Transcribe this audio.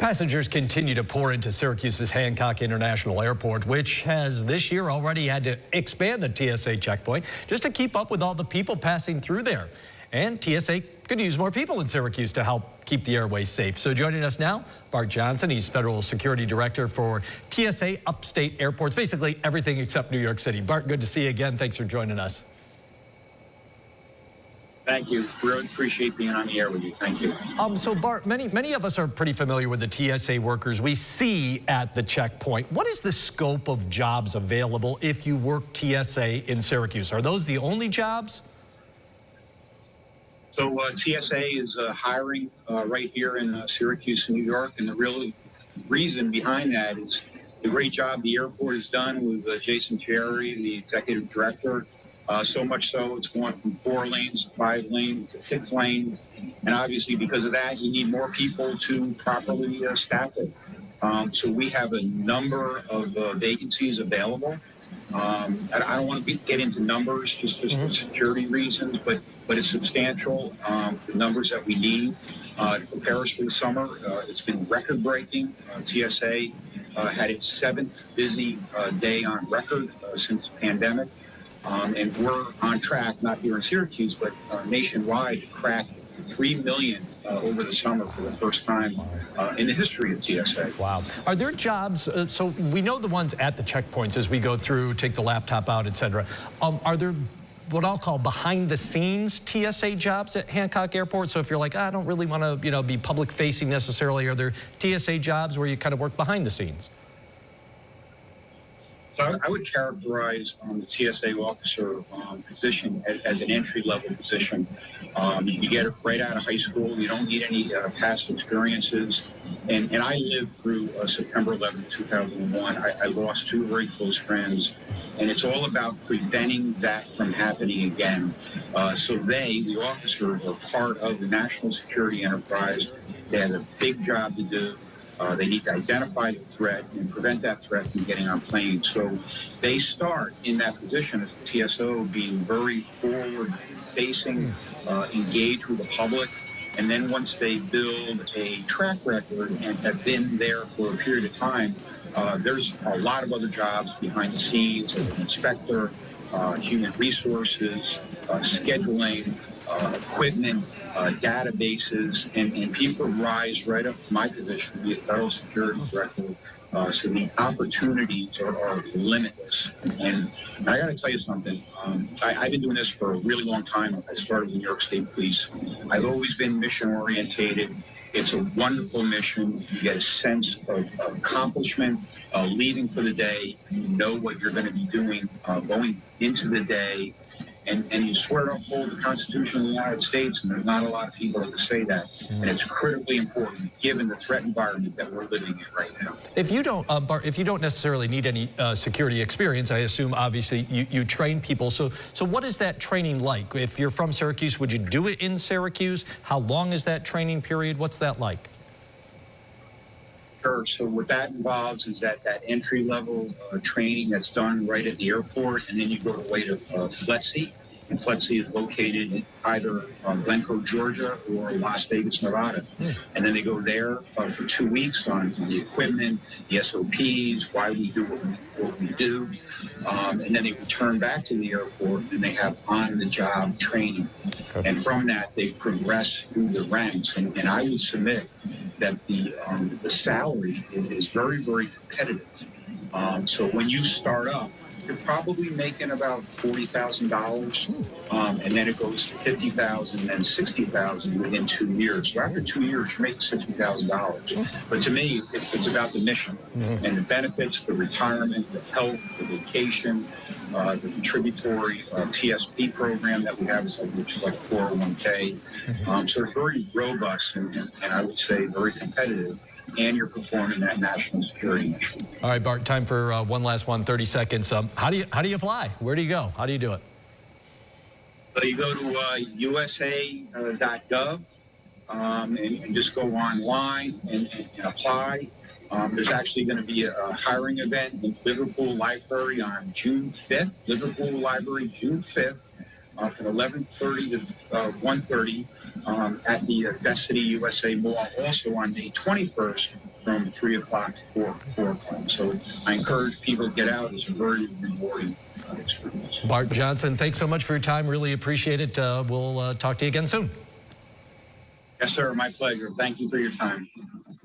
Passengers continue to pour into Syracuse's Hancock International Airport, which has this year already had to expand the TSA checkpoint just to keep up with all the people passing through there. And TSA could use more people in Syracuse to help keep the airways safe. So joining us now, Bart Johnson. He's Federal Security Director for TSA Upstate Airports, basically everything except New York City. Bart, good to see you again. Thanks for joining us. Thank you. Really appreciate being on the air with you. Thank you. So Bart, many of us are pretty familiar with the TSA workers we see at the checkpoint. What is the scope of jobs available if you work TSA in Syracuse? Are those the only jobs? So TSA is hiring right here in Syracuse, New York, and the real reason behind that is the great job the airport has done with Jason Cherry, the executive director. So much so, it's going from 4 lanes to 5 lanes to 6 lanes. And obviously, because of that, you need more people to properly staff it. So we have a number of vacancies available. I don't want to get into numbers just for security reasons, but it's substantial, the numbers that we need to prepare us for the summer. It's been record-breaking. TSA had its 7th busy day on record since the pandemic. And we're on track, not here in Syracuse, but nationwide, to crack 3 million over the summer for the first time in the history of TSA. Wow. Are there jobs, so we know the ones at the checkpoints as we go through, take the laptop out, et cetera. Are there what I'll call behind-the-scenes TSA jobs at Hancock Airport? So if you're like, I don't really want to, be public-facing necessarily, are there TSA jobs where you kind of work behind the scenes? So I would characterize the TSA officer position as an entry-level position. You get it right out of high school. You don't need any past experiences. And I lived through September 11, 2001. I lost 2 very close friends. And it's all about preventing that from happening again. So the officers, are part of the national security enterprise. They have a big job to do. They need to identify the threat and prevent that threat from getting on planes. So they start in that position as the TSO, being very forward-facing, engaged with the public. And then once they build a track record and have been there for a period of time, there's a lot of other jobs behind the scenes, as an inspector, human resources, scheduling, equipment, databases, and people rise right up to my position to be a federal security director. So the opportunities are limitless. And I got to tell you something. I've been doing this for a really long time. I started with New York State Police. I've always been mission-orientated. It's a wonderful mission. You get a sense of accomplishment, leaving for the day. You know what you're going to be doing going into the day. And you swear to uphold the Constitution of the United States, and there's not a lot of people that say that. And it's critically important, given the threat environment that we're living in right now. If you don't, Bart, if you don't necessarily need any security experience, I assume, obviously, you train people. So what is that training like? If you're from Syracuse, would you do it in Syracuse? How long is that training period? What's that like? Sure. So what that involves is that entry-level training that's done right at the airport, and then you go away to FLETC. And FLETC is located in either Glencoe, Georgia, or Las Vegas, Nevada. And then they go there for 2 weeks on the equipment, the SOPs, why we do what we do. And then they return back to the airport, and they have on-the-job training. Okay. And from that, they progress through the ranks. And I would submit that the salary is very, very competitive. So when you start up, you're probably making about $40,000, and then it goes to $50,000, and then $60,000 within 2 years. So after 2 years, you're making $60,000. But to me, it's about the mission and the benefits, the retirement, the health, the vacation, the contributory TSP program that we have, which is like 401k. So it's very robust and I would say very competitive. And you're performing that national security mission. All right, Bart, time for one last one, 30 seconds. How do you apply? Where do you go? How do you do it? So you go to usa.gov and just go online and apply. There's actually going to be a hiring event in Liverpool Library on June 5th. Liverpool Library, June 5th, from 11:30 to 1:30. at the Destiny USA Mall, also on May 21st from 3 o'clock to 4 o'clock. So I encourage people to get out. It's a very rewarding experience. Bart Johnson, thanks so much for your time. Really appreciate it. We'll talk to you again soon. Yes, sir. My pleasure. Thank you for your time.